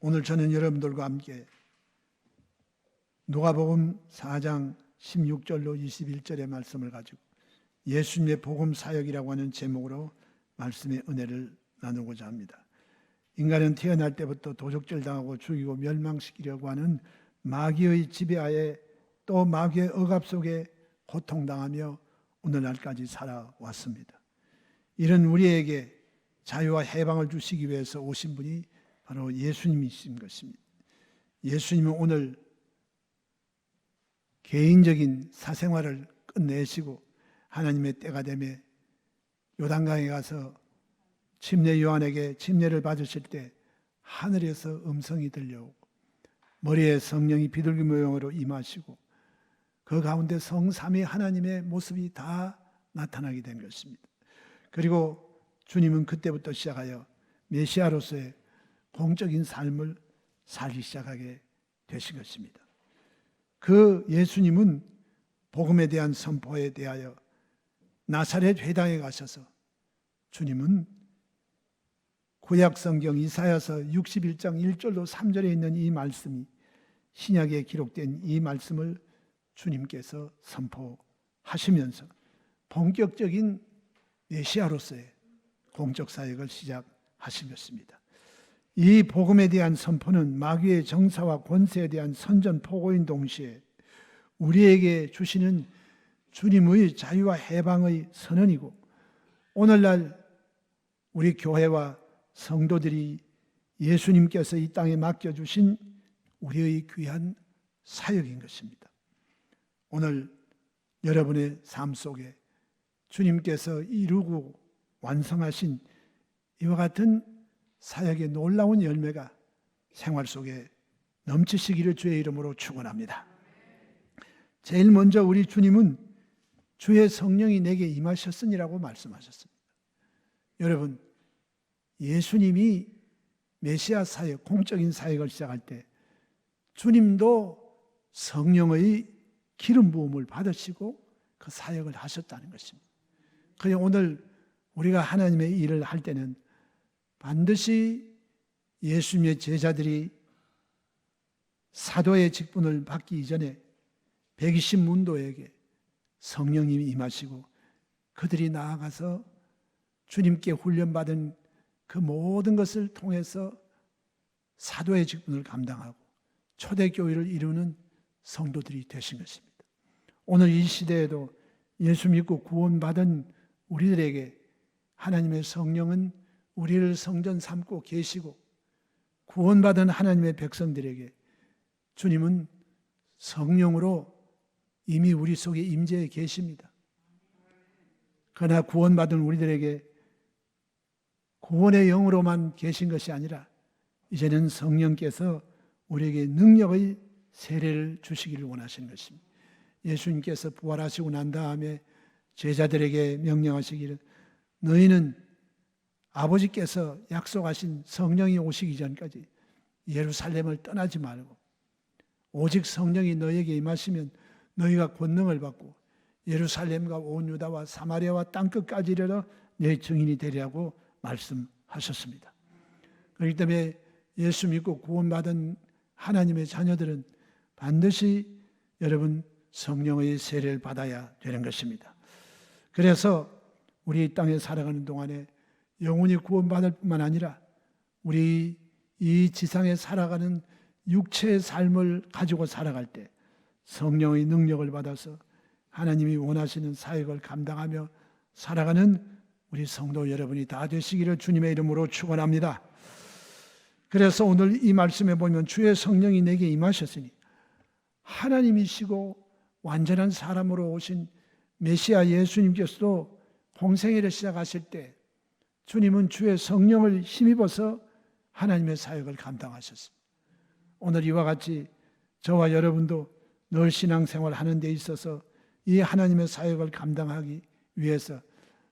오늘 저는 여러분들과 함께 누가복음 4장 16절로 21절의 말씀을 가지고 예수님의 복음 사역이라고 하는 제목으로 말씀의 은혜를 나누고자 합니다. 인간은 태어날 때부터 도적질당하고 죽이고 멸망시키려고 하는 마귀의 지배하에 또 마귀의 억압 속에 고통당하며 오늘날까지 살아왔습니다. 이런 우리에게 자유와 해방을 주시기 위해서 오신 분이 바로 예수님이신 것입니다. 예수님은 오늘 개인적인 사생활을 끝내시고 하나님의 때가 되매 요단강에 가서 침례 요한에게 침례를 받으실 때 하늘에서 음성이 들려오고 머리에 성령이 비둘기 모양으로 임하시고 그 가운데 성삼위 하나님의 모습이 다 나타나게 된 것입니다. 그리고 주님은 그때부터 시작하여 메시아로서의 공적인 삶을 살기 시작하게 되신 것입니다. 그 예수님은 복음에 대한 선포에 대하여 나사렛 회당에 가셔서 주님은 구약 성경 이사야서 61장 1절로 3절에 있는 이 말씀이 신약에 기록된 이 말씀을 주님께서 선포하시면서 본격적인 메시아로서의 공적 사역을 시작하신 것입니다. 이 복음에 대한 선포는 마귀의 정사와 권세에 대한 선전포고인 동시에 우리에게 주시는 주님의 자유와 해방의 선언이고 오늘날 우리 교회와 성도들이 예수님께서 이 땅에 맡겨주신 우리의 귀한 사역인 것입니다. 오늘 여러분의 삶 속에 주님께서 이루고 완성하신 이와 같은 사역의 놀라운 열매가 생활 속에 넘치시기를 주의 이름으로 축원합니다. 제일 먼저 우리 주님은 주의 성령이 내게 임하셨으니라고 말씀하셨습니다. 여러분, 예수님이 메시아 사역, 공적인 사역을 시작할 때 주님도 성령의 기름 부음을 받으시고 그 사역을 하셨다는 것입니다. 그냥 오늘 우리가 하나님의 일을 할 때는 반드시 예수님의 제자들이 사도의 직분을 받기 이전에 120문도에게 성령님이 임하시고 그들이 나아가서 주님께 훈련받은 그 모든 것을 통해서 사도의 직분을 감당하고 초대교회를 이루는 성도들이 되신 것입니다. 오늘 이 시대에도 예수 믿고 구원받은 우리들에게 하나님의 성령은 우리를 성전 삼고 계시고 구원받은 하나님의 백성들에게 주님은 성령으로 이미 우리 속에 임재해 계십니다. 그러나 구원받은 우리들에게 구원의 영으로만 계신 것이 아니라 이제는 성령께서 우리에게 능력의 세례를 주시기를 원하시는 것입니다. 예수님께서 부활하시고 난 다음에 제자들에게 명령하시기를 너희는 아버지께서 약속하신 성령이 오시기 전까지 예루살렘을 떠나지 말고 오직 성령이 너희에게 임하시면 너희가 권능을 받고 예루살렘과 온 유다와 사마리아와 땅끝까지 이르러 내 증인이 되리라고 말씀하셨습니다. 그렇기 때문에 예수 믿고 구원받은 하나님의 자녀들은 반드시 여러분 성령의 세례를 받아야 되는 것입니다. 그래서 우리 이 땅에 살아가는 동안에 영혼이 구원받을 뿐만 아니라 우리 이 지상에 살아가는 육체의 삶을 가지고 살아갈 때 성령의 능력을 받아서 하나님이 원하시는 사역을 감당하며 살아가는 우리 성도 여러분이 다 되시기를 주님의 이름으로 축원합니다. 그래서 오늘 이 말씀에 보면 주의 성령이 내게 임하셨으니 하나님이시고 완전한 사람으로 오신 메시아 예수님께서도 공생애를 시작하실 때 주님은 주의 성령을 힘입어서 하나님의 사역을 감당하셨습니다. 오늘 이와 같이 저와 여러분도 늘 신앙생활 하는 데 있어서 이 하나님의 사역을 감당하기 위해서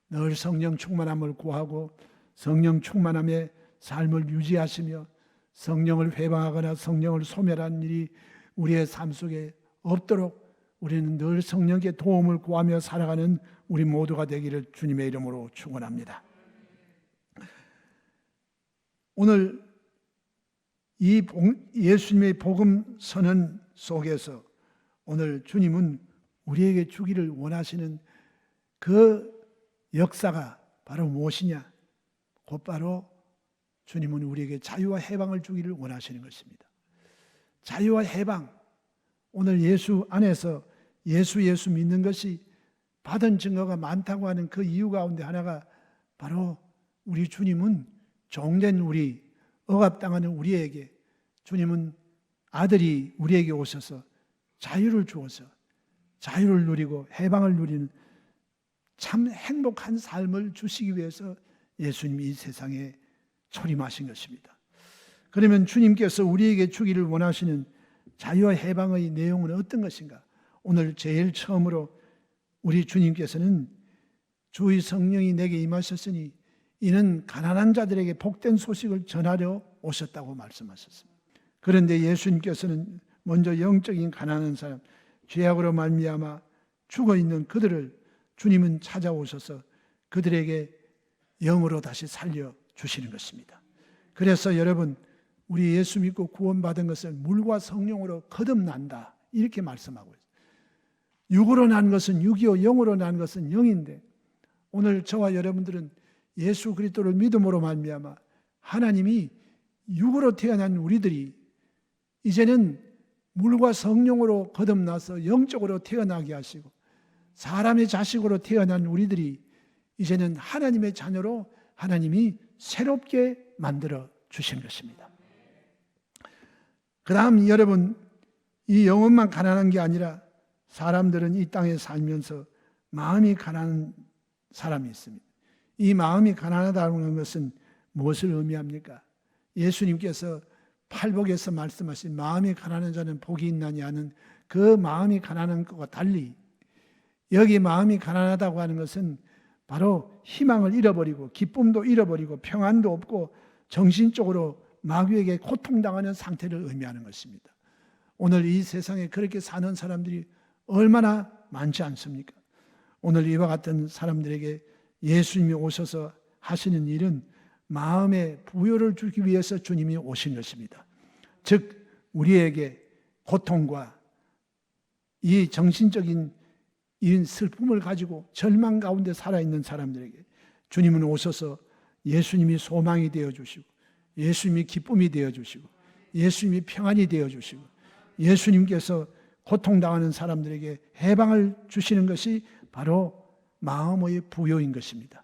늘 성령 충만함을 구하고 성령 충만함의 삶을 유지하시며 성령을 회방하거나 성령을 소멸하는 일이 우리의 삶 속에 없도록 우리는 늘 성령께 도움을 구하며 살아가는 우리 모두가 되기를 주님의 이름으로 축원합니다. 오늘 예수님의 복음 선언 속에서 오늘 주님은 우리에게 주기를 원하시는 그 역사가 바로 무엇이냐? 곧바로 주님은 우리에게 자유와 해방을 주기를 원하시는 것입니다. 자유와 해방. 오늘 예수 안에서 예수 믿는 것이 받은 증거가 많다고 하는 그 이유 가운데 하나가 바로 우리 주님은 종된 우리, 억압당하는 우리에게 주님은 아들이 우리에게 오셔서 자유를 주어서 자유를 누리고 해방을 누리는 참 행복한 삶을 주시기 위해서 예수님이 이 세상에 초림하신 것입니다. 그러면 주님께서 우리에게 주기를 원하시는 자유와 해방의 내용은 어떤 것인가? 오늘 제일 처음으로 우리 주님께서는 주의 성령이 내게 임하셨으니 이는 가난한 자들에게 복된 소식을 전하려 오셨다고 말씀하셨습니다. 그런데 예수님께서는 먼저 영적인 가난한 사람, 죄악으로 말미암아 죽어있는 그들을 주님은 찾아오셔서 그들에게 영으로 다시 살려주시는 것입니다. 그래서 여러분, 우리 예수 믿고 구원받은 것을 물과 성령으로 거듭난다 이렇게 말씀하고 있어요. 육으로 난 것은 육이요 영으로 난 것은 영인데 오늘 저와 여러분들은 예수 그리스도를 믿음으로 말미암아 하나님이 육으로 태어난 우리들이 이제는 물과 성령으로 거듭나서 영적으로 태어나게 하시고 사람의 자식으로 태어난 우리들이 이제는 하나님의 자녀로 하나님이 새롭게 만들어 주신 것입니다. 그 다음 여러분, 이 영혼만 가난한 게 아니라 사람들은 이 땅에 살면서 마음이 가난한 사람이 있습니다. 이 마음이 가난하다는 것은 무엇을 의미합니까? 예수님께서 팔복에서 말씀하신 마음이 가난한 자는 복이 있나니 하는 그 마음이 가난한 것과 달리 여기 마음이 가난하다고 하는 것은 바로 희망을 잃어버리고 기쁨도 잃어버리고 평안도 없고 정신적으로 마귀에게 고통당하는 상태를 의미하는 것입니다. 오늘 이 세상에 그렇게 사는 사람들이 얼마나 많지 않습니까? 오늘 이와 같은 사람들에게 예수님이 오셔서 하시는 일은 마음의 부요를 주기 위해서 주님이 오신 것입니다. 즉 우리에게 고통과 이 정신적인 이 슬픔을 가지고 절망 가운데 살아있는 사람들에게 주님은 오셔서 예수님이 소망이 되어주시고 예수님이 기쁨이 되어주시고 예수님이 평안이 되어주시고 예수님께서 고통당하는 사람들에게 해방을 주시는 것이 바로 마음의 부요인 것입니다.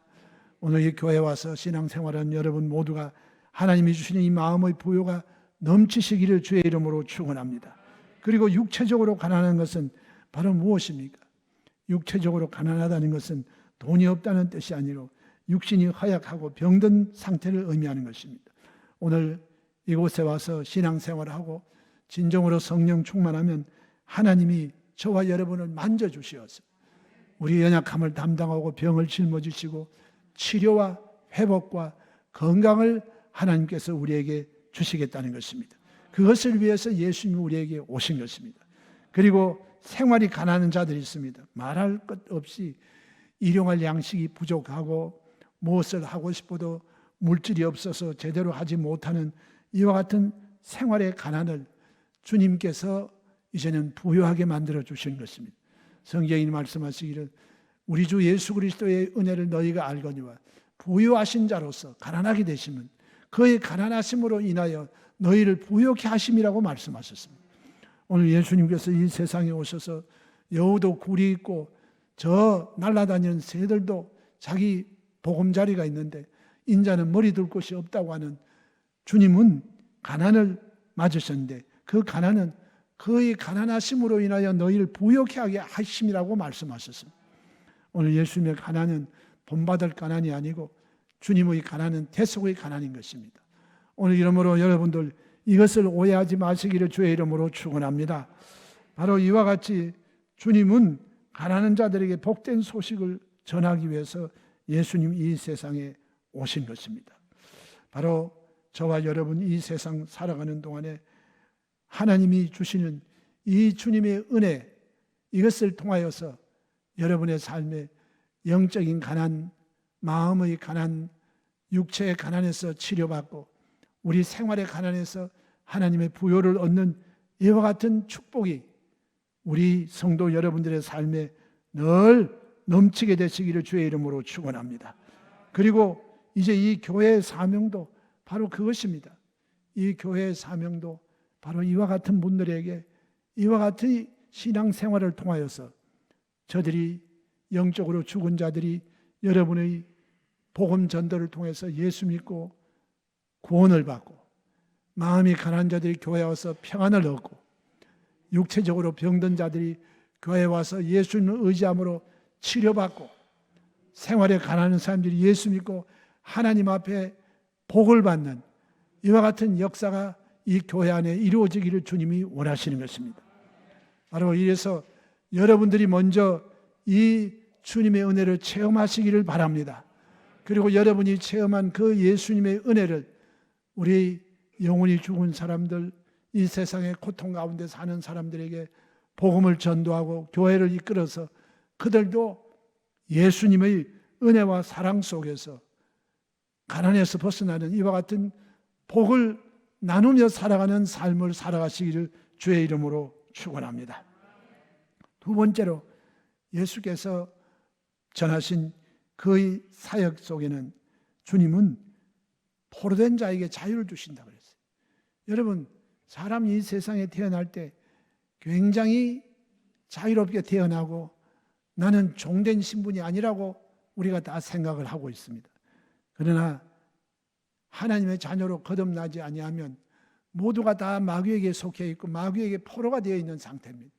오늘 이 교회에 와서 신앙생활하는 여러분 모두가 하나님이 주시는 이 마음의 부요가 넘치시기를 주의 이름으로 축원합니다. 그리고 육체적으로 가난한 것은 바로 무엇입니까? 육체적으로 가난하다는 것은 돈이 없다는 뜻이 아니라 육신이 허약하고 병든 상태를 의미하는 것입니다. 오늘 이곳에 와서 신앙생활을 하고 진정으로 성령 충만하면 하나님이 저와 여러분을 만져주시어서 우리 연약함을 담당하고 병을 짊어지시고 치료와 회복과 건강을 하나님께서 우리에게 주시겠다는 것입니다. 그것을 위해서 예수님이 우리에게 오신 것입니다. 그리고 생활이 가난한 자들이 있습니다. 말할 것 없이 일용할 양식이 부족하고 무엇을 하고 싶어도 물질이 없어서 제대로 하지 못하는 이와 같은 생활의 가난을 주님께서 이제는 부유하게 만들어 주신 것입니다. 성경이 말씀하시기를 우리 주 예수 그리스도의 은혜를 너희가 알거니와 부유하신 자로서 가난하게 되시면 그의 가난하심으로 인하여 너희를 부유케 하심이라고 말씀하셨습니다. 오늘 예수님께서 이 세상에 오셔서 여우도 굴이 있고 저 날아다니는 새들도 자기 보금자리가 있는데 인자는 머리 둘 곳이 없다고 하는 주님은 가난을 맞으셨는데 그 가난은 그의 가난하심으로 인하여 너희를 부유케 하게 하심이라고 말씀하셨습니다. 오늘 예수님의 가난은 본받을 가난이 아니고 주님의 가난은 대속의 가난인 것입니다. 오늘 이러므로 여러분들 이것을 오해하지 마시기를 주의 이름으로 축원합니다. 바로 이와 같이 주님은 가난한 자들에게 복된 소식을 전하기 위해서 예수님 이 세상에 오신 것입니다. 바로 저와 여러분 이 세상 살아가는 동안에 하나님이 주시는 이 주님의 은혜 이것을 통하여서 여러분의 삶에 영적인 가난, 마음의 가난, 육체의 가난에서 치료받고 우리 생활의 가난에서 하나님의 부요를 얻는 이와 같은 축복이 우리 성도 여러분들의 삶에 늘 넘치게 되시기를 주의 이름으로 축원합니다. 그리고 이제 이 교회의 사명도 바로 그것입니다. 이 교회의 사명도 바로 이와 같은 분들에게 이와 같은 신앙생활을 통하여서 저들이 영적으로 죽은 자들이 여러분의 복음 전도를 통해서 예수 믿고 구원을 받고, 마음이 가난한 자들이 교회에 와서 평안을 얻고, 육체적으로 병든 자들이 교회에 와서 예수님을 의지함으로 치료받고, 생활에 가난한 사람들이 예수 믿고 하나님 앞에 복을 받는 이와 같은 역사가 이 교회 안에 이루어지기를 주님이 원하시는 것입니다. 바로 이래서 여러분들이 먼저 이 주님의 은혜를 체험하시기를 바랍니다. 그리고 여러분이 체험한 그 예수님의 은혜를 우리 영혼이 죽은 사람들, 이 세상의 고통 가운데 사는 사람들에게 복음을 전도하고 교회를 이끌어서 그들도 예수님의 은혜와 사랑 속에서 가난에서 벗어나는 이와 같은 복을 나누며 살아가는 삶을 살아가시기를 주의 이름으로 축원합니다. 두 번째로 예수께서 전하신 그의 사역 속에는 주님은 포로된 자에게 자유를 주신다고 그랬어요. 여러분, 사람이 이 세상에 태어날 때 굉장히 자유롭게 태어나고 나는 종된 신분이 아니라고 우리가 다 생각을 하고 있습니다. 그러나 하나님의 자녀로 거듭나지 아니하면 모두가 다 마귀에게 속해 있고 마귀에게 포로가 되어 있는 상태입니다.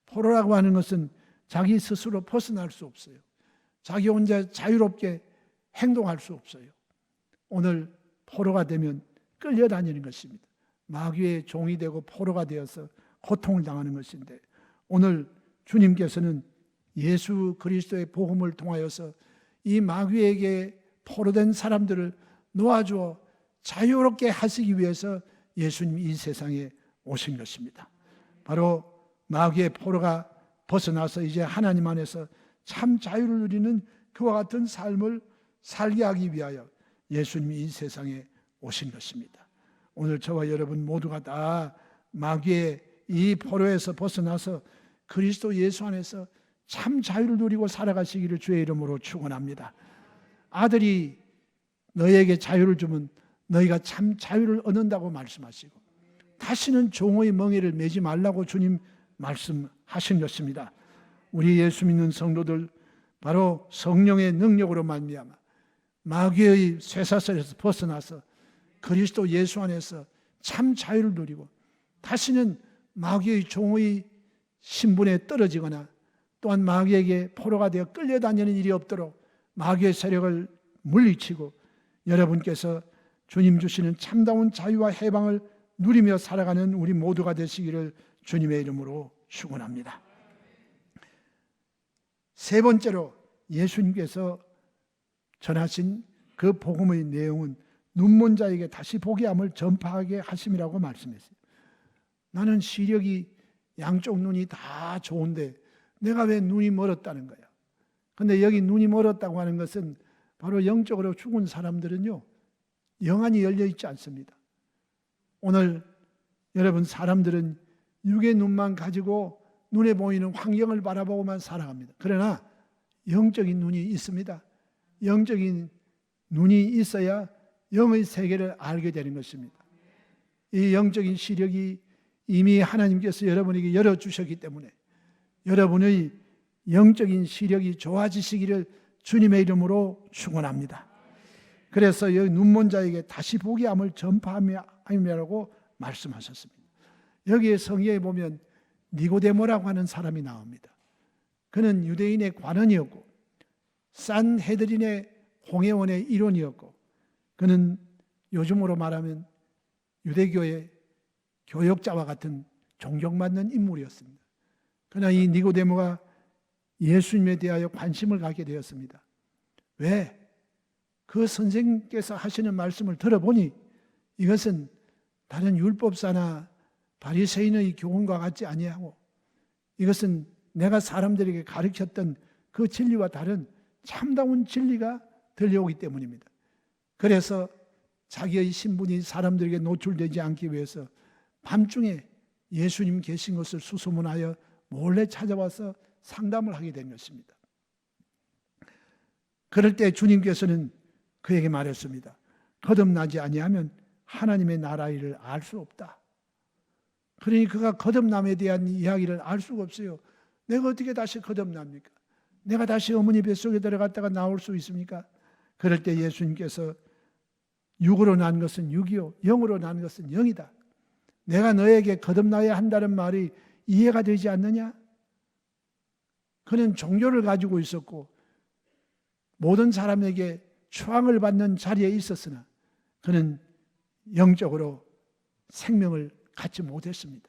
포로라고 하는 것은 자기 스스로 벗어날 수 없어요. 자기 혼자 자유롭게 행동할 수 없어요. 오늘 포로가 되면 끌려다니는 것입니다. 마귀의 종이 되고 포로가 되어서 고통을 당하는 것인데, 오늘 주님께서는 예수 그리스도의 복음을 통하여서 이 마귀에게 포로된 사람들을 놓아주어 자유롭게 하시기 위해서 예수님이 이 세상에 오신 것입니다. 바로 마귀의 포로가 벗어나서 이제 하나님 안에서 참 자유를 누리는 그와 같은 삶을 살게 하기 위하여 예수님이 이 세상에 오신 것입니다. 오늘 저와 여러분 모두가 다 마귀의 이 포로에서 벗어나서 그리스도 예수 안에서 참 자유를 누리고 살아가시기를 주의 이름으로 축원합니다. 아들이 너희에게 자유를 주면 너희가 참 자유를 얻는다고 말씀하시고, 다시는 종의 멍에를 매지 말라고 주님 말씀하신 것입니다. 우리 예수 믿는 성도들, 바로 성령의 능력으로 말미암아 마귀의 쇠사슬에서 벗어나서 그리스도 예수 안에서 참 자유를 누리고 다시는 마귀의 종의 신분에 떨어지거나 또한 마귀에게 포로가 되어 끌려다니는 일이 없도록 마귀의 세력을 물리치고 여러분께서 주님 주시는 참다운 자유와 해방을 누리며 살아가는 우리 모두가 되시기를 주님의 이름으로 축원합니다. 세 번째로 예수님께서 전하신 그 복음의 내용은 눈먼 자에게 다시 보게 함을 전파하게 하심이라고 말씀했어요. 나는 시력이 양쪽 눈이 다 좋은데 내가 왜 눈이 멀었다는 거야. 그런데 여기 눈이 멀었다고 하는 것은 바로 영적으로 죽은 사람들은요, 영안이 열려 있지 않습니다. 오늘 여러분, 사람들은 육의 눈만 가지고 눈에 보이는 환경을 바라보고만 살아갑니다. 그러나 영적인 눈이 있습니다. 영적인 눈이 있어야 영의 세계를 알게 되는 것입니다. 이 영적인 시력이 이미 하나님께서 여러분에게 열어주셨기 때문에 여러분의 영적인 시력이 좋아지시기를 주님의 이름으로 축원합니다. 그래서 여기 눈먼 자에게 다시 보게 함을 전파함이라고 말씀하셨습니다. 여기에 성경에 보면 니고데모라고 하는 사람이 나옵니다. 그는 유대인의 관원이었고 산헤드린의 공회원의 일원이었고 그는 요즘으로 말하면 유대교의 교역자와 같은 존경받는 인물이었습니다. 그러나 이 니고데모가 예수님에 대하여 관심을 갖게 되었습니다. 왜? 그 선생님께서 하시는 말씀을 들어보니 이것은 다른 율법사나 바리새인의 교훈과 같지 아니하고 이것은 내가 사람들에게 가르쳤던 그 진리와 다른 참다운 진리가 들려오기 때문입니다. 그래서 자기의 신분이 사람들에게 노출되지 않기 위해서 밤중에 예수님 계신 것을 수소문하여 몰래 찾아와서 상담을 하게 된 것입니다. 그럴 때 주님께서는 그에게 말했습니다. 거듭나지 아니하면 하나님의 나라 일을 알 수 없다. 그러니 그가 거듭남에 대한 이야기를 알 수가 없어요. 내가 어떻게 다시 거듭납니까? 내가 다시 어머니 뱃속에 들어갔다가 나올 수 있습니까? 그럴 때 예수님께서 육으로 난 것은 육이요 영으로 난 것은 영이다. 내가 너에게 거듭나야 한다는 말이 이해가 되지 않느냐? 그는 종교를 가지고 있었고 모든 사람에게 추앙을 받는 자리에 있었으나 그는 영적으로 생명을 갖지 못했습니다.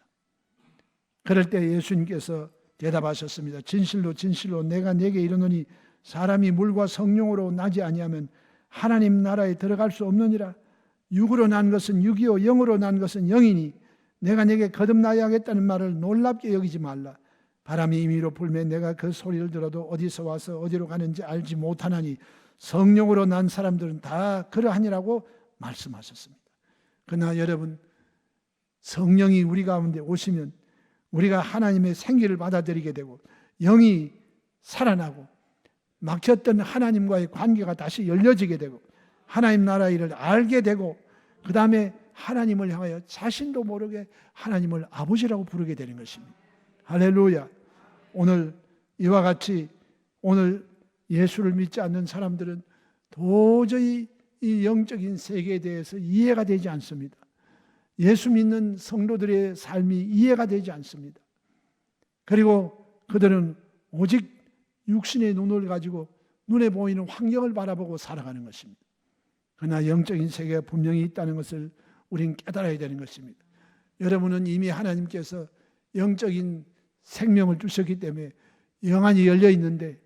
그럴 때 예수님께서 대답하셨습니다. 진실로 진실로 내가 네게 이르노니 사람이 물과 성령으로 나지 아니하면 하나님 나라에 들어갈 수 없느니라. 육으로 난 것은 육이요 영으로 난 것은 영이니 내가 네게 거듭나야 하겠다는 말을 놀랍게 여기지 말라. 바람이 임의로 불매 내가 그 소리를 들어도 어디서 와서 어디로 가는지 알지 못하나니 성령으로 난 사람들은 다 그러하니라고 말씀하셨습니다. 그러나 여러분, 성령이 우리 가운데 오시면 우리가 하나님의 생기를 받아들이게 되고 영이 살아나고 막혔던 하나님과의 관계가 다시 열려지게 되고 하나님 나라 일을 알게 되고 그 다음에 하나님을 향하여 자신도 모르게 하나님을 아버지라고 부르게 되는 것입니다. 할렐루야. 오늘 이와 같이 오늘 예수를 믿지 않는 사람들은 도저히 이 영적인 세계에 대해서 이해가 되지 않습니다. 예수 믿는 성도들의 삶이 이해가 되지 않습니다. 그리고 그들은 오직 육신의 눈을 가지고 눈에 보이는 환경을 바라보고 살아가는 것입니다. 그러나 영적인 세계가 분명히 있다는 것을 우리는 깨달아야 되는 것입니다. 여러분은 이미 하나님께서 영적인 생명을 주셨기 때문에 영안이 열려 있는데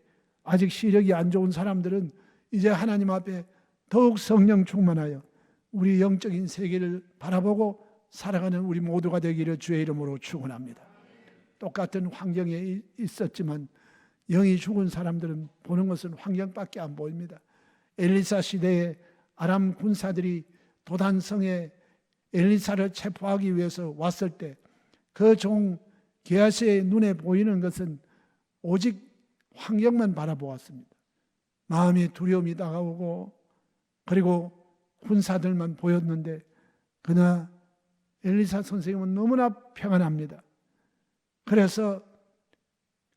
아직 시력이 안 좋은 사람들은 이제 하나님 앞에 더욱 성령 충만하여 우리 영적인 세계를 바라보고 살아가는 우리 모두가 되기를 주의 이름으로 축원합니다. 똑같은 환경에 있었지만 영이 죽은 사람들은 보는 것은 환경밖에 안 보입니다. 엘리사 시대에 아람 군사들이 도단성에 엘리사를 체포하기 위해서 왔을 때 그 종 게하시의 눈에 보이는 것은 오직 환경만 바라보았습니다. 마음의 두려움이 다가오고 그리고 군사들만 보였는데 그러나 엘리사 선생님은 너무나 평안합니다. 그래서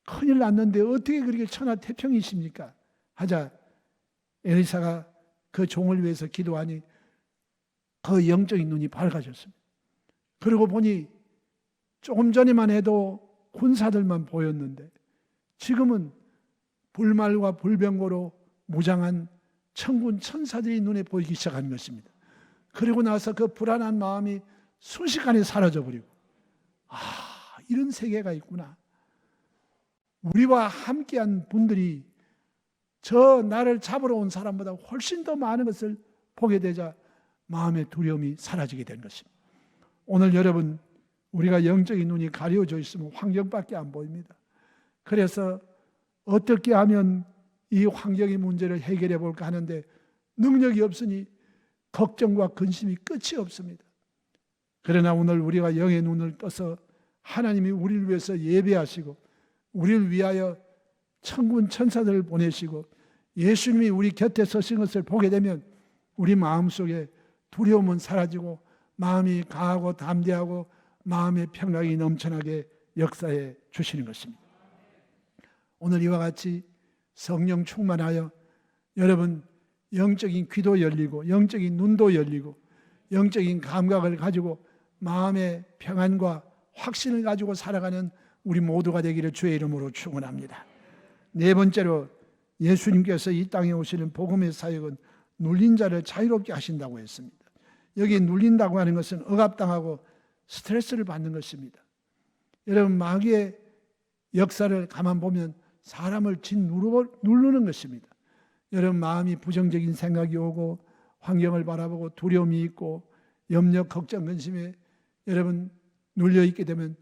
큰일 났는데 어떻게 그렇게 천하태평이십니까? 하자 엘리사가 그 종을 위해서 기도하니 그 영적인 눈이 밝아졌습니다. 그러고 보니 조금 전에만 해도 군사들만 보였는데 지금은 불말과 불병거로 무장한 천군 천사들이 눈에 보이기 시작한 것입니다. 그리고 나서 그 불안한 마음이 순식간에 사라져버리고 이런 세계가 있구나. 우리와 함께한 분들이 저 나를 잡으러 온 사람보다 훨씬 더 많은 것을 보게 되자 마음의 두려움이 사라지게 된 것입니다. 오늘 여러분, 우리가 영적인 눈이 가려져 있으면 환경밖에 안 보입니다. 그래서 어떻게 하면 이 환경의 문제를 해결해 볼까 하는데 능력이 없으니 걱정과 근심이 끝이 없습니다. 그러나 오늘 우리가 영의 눈을 떠서 하나님이 우리를 위해서 예배하시고 우리를 위하여 천군 천사들을 보내시고 예수님이 우리 곁에 서신 것을 보게 되면 우리 마음속에 두려움은 사라지고 마음이 강하고 담대하고 마음의 평강이 넘쳐나게 역사해 주시는 것입니다. 오늘 이와 같이 성령 충만하여 여러분 영적인 귀도 열리고 영적인 눈도 열리고 영적인 감각을 가지고 마음의 평안과 확신을 가지고 살아가는 우리 모두가 되기를 주의 이름으로 축원합니다. 네 번째로 예수님께서 이 땅에 오시는 복음의 사역은 눌린 자를 자유롭게 하신다고 했습니다. 여기 눌린다고 하는 것은 억압당하고 스트레스를 받는 것입니다. 여러분 마귀의 역사를 가만 보면 사람을 짓누르는 것입니다. 여러분 마음이 부정적인 생각이 오고 환경을 바라보고 두려움이 있고 염려, 걱정, 근심에 여러분 눌려 있게 되면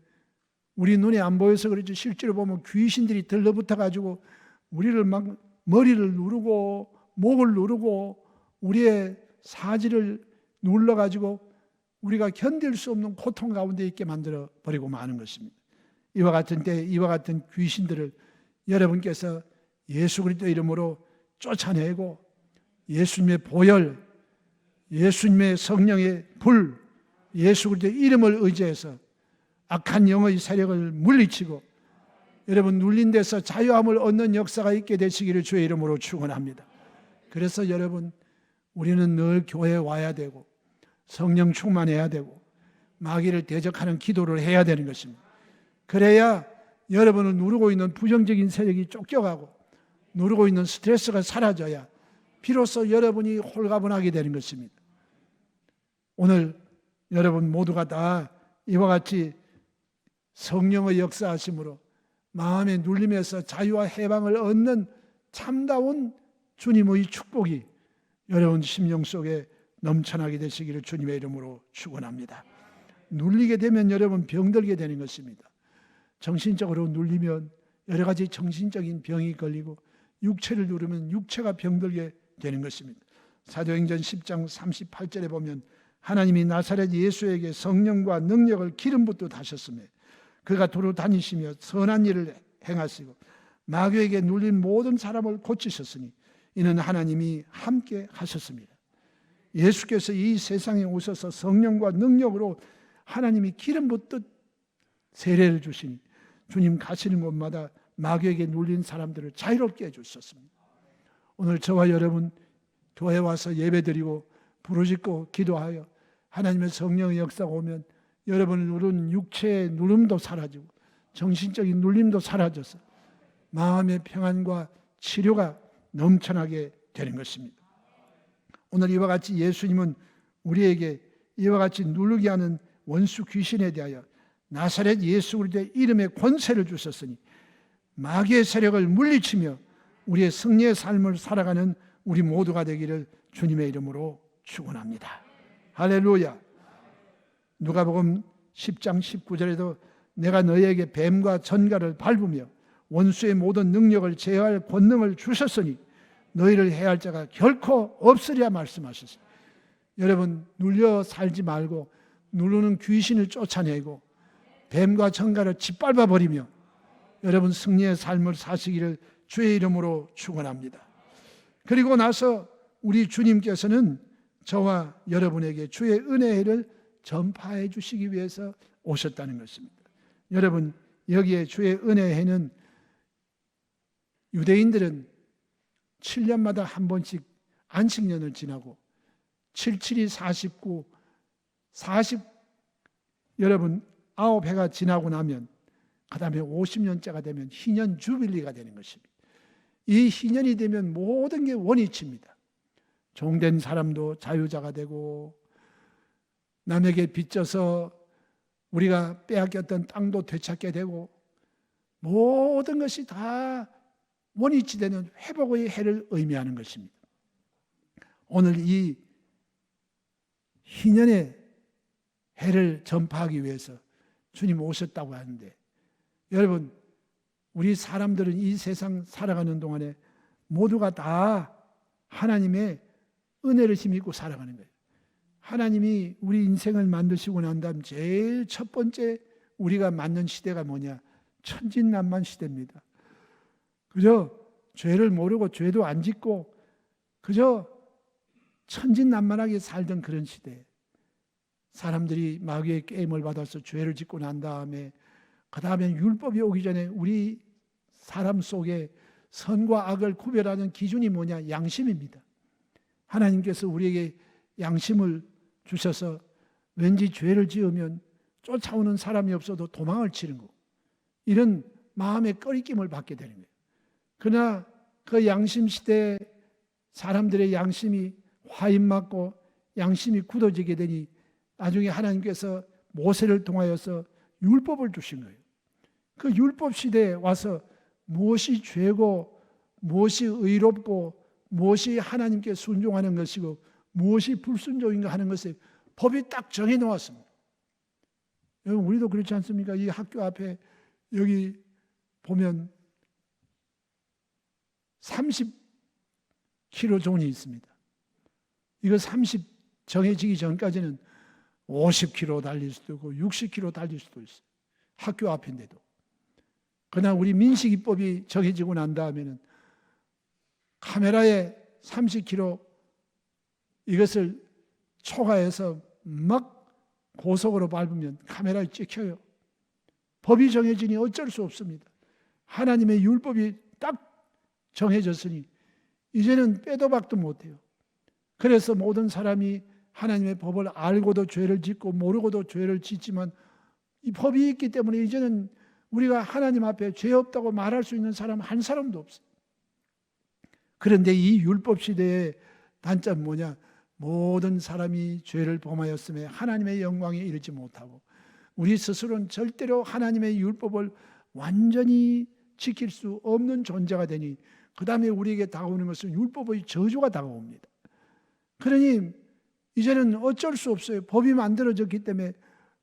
우리 눈에 안 보여서 그렇지 실제로 보면 귀신들이 들러붙어 가지고 우리를 막 머리를 누르고 목을 누르고 우리의 사지를 눌러가지고 우리가 견딜 수 없는 고통 가운데 있게 만들어 버리고 마는 것입니다. 이와 같은 때 이와 같은 귀신들을 여러분께서 예수 그리스도 이름으로 쫓아내고 예수님의 보혈, 예수님의 성령의 불, 예수 그리스도 이름을 의지해서 악한 영의 세력을 물리치고 여러분 눌린 데서 자유함을 얻는 역사가 있게 되시기를 주의 이름으로 축원합니다. 그래서 여러분 우리는 늘 교회에 와야 되고 성령 충만해야 되고 마귀를 대적하는 기도를 해야 되는 것입니다. 그래야 여러분을 누르고 있는 부정적인 세력이 쫓겨가고 누르고 있는 스트레스가 사라져야 비로소 여러분이 홀가분하게 되는 것입니다. 오늘 여러분 모두가 다 이와 같이 성령의 역사하심으로 마음의 눌림에서 자유와 해방을 얻는 참다운 주님의 축복이 여러분 심령 속에 넘쳐나게 되시기를 주님의 이름으로 축원합니다. 눌리게 되면 여러분 병들게 되는 것입니다. 정신적으로 눌리면 여러 가지 정신적인 병이 걸리고 육체를 누르면 육체가 병들게 되는 것입니다. 사도행전 10장 38절에 보면 하나님이 나사렛 예수에게 성령과 능력을 기름 붓듯 하셨으며 그가 두루 다니시며 선한 일을 행하시고 마귀에게 눌린 모든 사람을 고치셨으니 이는 하나님이 함께 하셨습니다. 예수께서 이 세상에 오셔서 성령과 능력으로 하나님이 기름 붓듯 세례를 주시니 주님 가시는 곳마다 마귀에게 눌린 사람들을 자유롭게 해주셨습니다. 오늘 저와 여러분 교회 와서 예배드리고 부르짖고 기도하여 하나님의 성령의 역사가 오면 여러분을 누른 육체의 누름도 사라지고 정신적인 눌림도 사라져서 마음의 평안과 치료가 넘쳐나게 되는 것입니다. 오늘 이와 같이 예수님은 우리에게 이와 같이 누르게 하는 원수 귀신에 대하여 나사렛 예수 그리스도의 이름의 권세를 주셨으니 마귀의 세력을 물리치며 우리의 승리의 삶을 살아가는 우리 모두가 되기를 주님의 이름으로 축원합니다. 할렐루야. 누가복음 10장 19절에도 내가 너희에게 뱀과 전갈을 밟으며 원수의 모든 능력을 제어할 권능을 주셨으니 너희를 해할 자가 결코 없으리라 말씀하셨습니다. 여러분 눌려 살지 말고 누르는 귀신을 쫓아내고 뱀과 전갈을 짓밟아 버리며 여러분 승리의 삶을 사시기를 주의 이름으로 축원합니다. 그리고 나서 우리 주님께서는 저와 여러분에게 주의 은혜를 전파해 주시기 위해서 오셨다는 것입니다. 여러분 여기에 주의 은혜에는 유대인들은 7년마다 한 번씩 안식년을 지나고 77이 49, 40 여러분 9해가 지나고 나면 그 다음에 50년째가 되면 희년 주빌리가 되는 것입니다. 이 희년이 되면 모든 게 원위치입니다. 종된 사람도 자유자가 되고 남에게 빚져서 우리가 빼앗겼던 땅도 되찾게 되고 모든 것이 다 원위치되는 회복의 해를 의미하는 것입니다. 오늘 이 희년의 해를 전파하기 위해서 주님 오셨다고 하는데 여러분 우리 사람들은 이 세상 살아가는 동안에 모두가 다 하나님의 은혜를 힘입고 살아가는 거예요. 하나님이 우리 인생을 만드시고 난 다음 제일 첫 번째 우리가 맞는 시대가 뭐냐? 천진난만 시대입니다. 그저 죄를 모르고 죄도 안 짓고 그저 천진난만하게 살던 그런 시대. 사람들이 마귀의 게임을 받아서 죄를 짓고 난 다음에 그 다음에 율법이 오기 전에 우리 사람 속에 선과 악을 구별하는 기준이 뭐냐? 양심입니다. 하나님께서 우리에게 양심을 주셔서 왠지 죄를 지으면 쫓아오는 사람이 없어도 도망을 치는 거 이런 마음의 꺼리낌을 받게 되는 거예요. 그러나 그 양심 시대에 사람들의 양심이 화인맞고 양심이 굳어지게 되니 나중에 하나님께서 모세를 통하여서 율법을 주신 거예요. 그 율법 시대에 와서 무엇이 죄고 무엇이 의롭고 무엇이 하나님께 순종하는 것이고 무엇이 불순종인가 하는 것을 법이 딱 정해 놓았습니다. 여러분 우리도 그렇지 않습니까? 이 학교 앞에 여기 보면 30km 존이 있습니다. 이거 30 정해지기 전까지는 50km 달릴 수도 있고 60km 달릴 수도 있어요. 학교 앞인데도. 그러나 우리 민식이법이 정해지고 난 다음에는 카메라에 30km 이것을 초과해서 막 고속으로 밟으면 카메라에 찍혀요. 법이 정해지니 어쩔 수 없습니다. 하나님의 율법이 딱 정해졌으니 이제는 빼도 박도 못해요. 그래서 모든 사람이 하나님의 법을 알고도 죄를 짓고 모르고도 죄를 짓지만 이 법이 있기 때문에 이제는 우리가 하나님 앞에 죄 없다고 말할 수 있는 사람 한 사람도 없어요. 그런데 이 율법 시대의 단점은 뭐냐? 모든 사람이 죄를 범하였음에 하나님의 영광에 이르지 못하고 우리 스스로는 절대로 하나님의 율법을 완전히 지킬 수 없는 존재가 되니 그 다음에 우리에게 다가오는 것은 율법의 저주가 다가옵니다. 그러니 이제는 어쩔 수 없어요. 법이 만들어졌기 때문에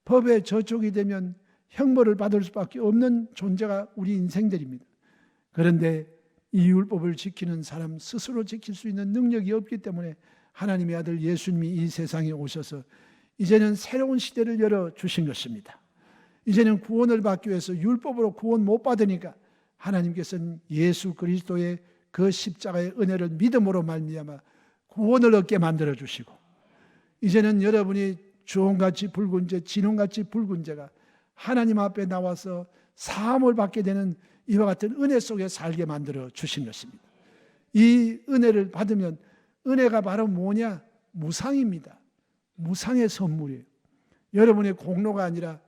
법에 저촉이 되면 형벌을 받을 수밖에 없는 존재가 우리 인생들입니다. 그런데 이 율법을 지키는 사람 스스로 지킬 수 있는 능력이 없기 때문에 하나님의 아들 예수님이 이 세상에 오셔서 이제는 새로운 시대를 열어주신 것입니다. 이제는 구원을 받기 위해서 율법으로 구원 못 받으니까 하나님께서는 예수 그리스도의 그 십자가의 은혜를 믿음으로 말미암아 구원을 얻게 만들어주시고 이제는 여러분이 주홍같이 붉은 죄, 진홍같이 붉은 죄가 하나님 앞에 나와서 사함을 받게 되는 이와 같은 은혜 속에 살게 만들어 주신 것입니다. 이 은혜를 받으면 은혜가 바로 뭐냐? 무상입니다. 무상의 선물이에요. 여러분의 공로가 아니라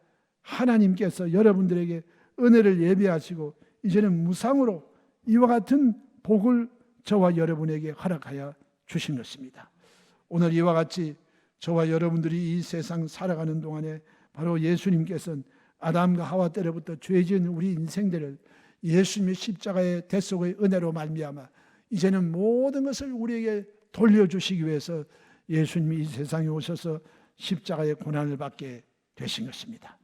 하나님께서 여러분들에게 은혜를 예비하시고 이제는 무상으로 이와 같은 복을 저와 여러분에게 허락하여 주신 것입니다. 오늘 이와 같이 저와 여러분들이 이 세상 살아가는 동안에 바로 예수님께서는 아담과 하와 때로부터 죄지은 우리 인생들을 예수님의 십자가의 대속의 은혜로 말미암아 이제는 모든 것을 우리에게 돌려주시기 위해서 예수님이 이 세상에 오셔서 십자가의 고난을 받게 되신 것입니다.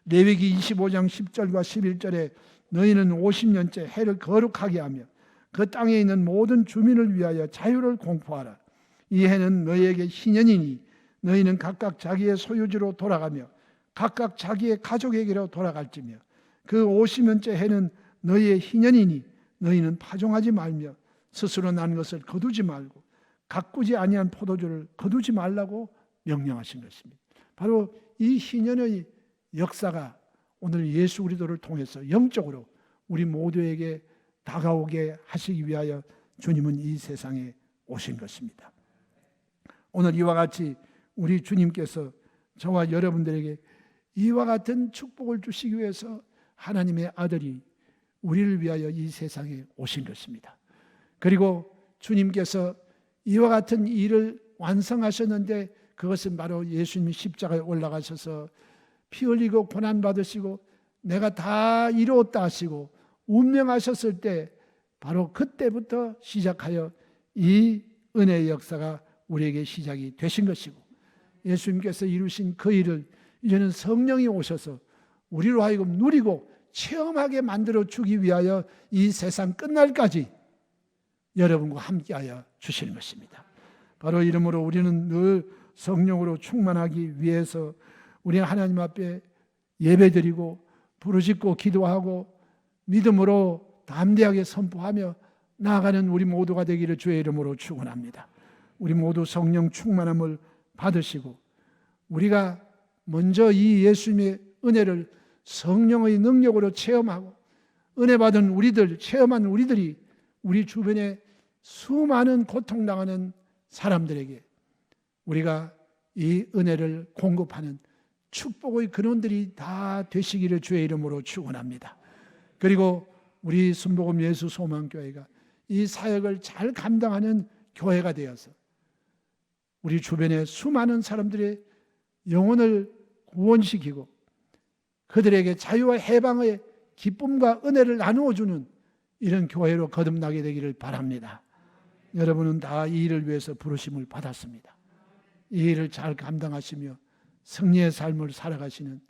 레위기 25장 10절과 11절에 너희는 50년째 해를 거룩하게 하며 그 땅에 있는 모든 주민을 위하여 자유를 공포하라. 이 해는 너희에게 희년이니 너희는 각각 자기의 소유지로 돌아가며 각각 자기의 가족에게로 돌아갈지며 그 50년째 해는 너희의 희년이니 너희는 파종하지 말며 스스로 난 것을 거두지 말고 가꾸지 아니한 포도주를 거두지 말라고 명령하신 것입니다. 바로 이 희년의 역사가 오늘 예수 그리스도를 통해서 영적으로 우리 모두에게 다가오게 하시기 위하여 주님은 이 세상에 오신 것입니다. 오늘 이와 같이 우리 주님께서 저와 여러분들에게 이와 같은 축복을 주시기 위해서 하나님의 아들이 우리를 위하여 이 세상에 오신 것입니다. 그리고 주님께서 이와 같은 일을 완성하셨는데 그것은 바로 예수님이 십자가에 올라가셔서 피 흘리고 고난받으시고 내가 다 이루었다 하시고 운명하셨을 때 바로 그때부터 시작하여 이 은혜의 역사가 우리에게 시작이 되신 것이고 예수님께서 이루신 그 일을 이제는 성령이 오셔서 우리로 하여금 누리고 체험하게 만들어 주기 위하여 이 세상 끝날까지 여러분과 함께하여 주시는 것입니다. 바로 이러므로 우리는 늘 성령으로 충만하기 위해서 우리 하나님 앞에 예배드리고 부르짖고 기도하고 믿음으로 담대하게 선포하며 나아가는 우리 모두가 되기를 주의 이름으로 축원합니다. 우리 모두 성령 충만함을 받으시고 우리가 먼저 이 예수님의 은혜를 성령의 능력으로 체험하고 은혜 받은 우리들, 체험한 우리들이 우리 주변에 수많은 고통당하는 사람들에게 우리가 이 은혜를 공급하는 축복의 근원들이 다 되시기를 주의 이름으로 축원합니다. 그리고 우리 순복음 예수 소망교회가 이 사역을 잘 감당하는 교회가 되어서 우리 주변에 수많은 사람들의 영혼을 구원시키고 그들에게 자유와 해방의 기쁨과 은혜를 나누어 주는 이런 교회로 거듭나게 되기를 바랍니다. 여러분은 다 이 일을 위해서 부르심을 받았습니다. 이 일을 잘 감당하시며 승리의 삶을 살아가시는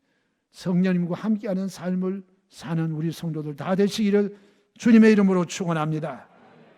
성령님과 함께하는 삶을 사는 우리 성도들 다 되시기를 주님의 이름으로 축원합니다.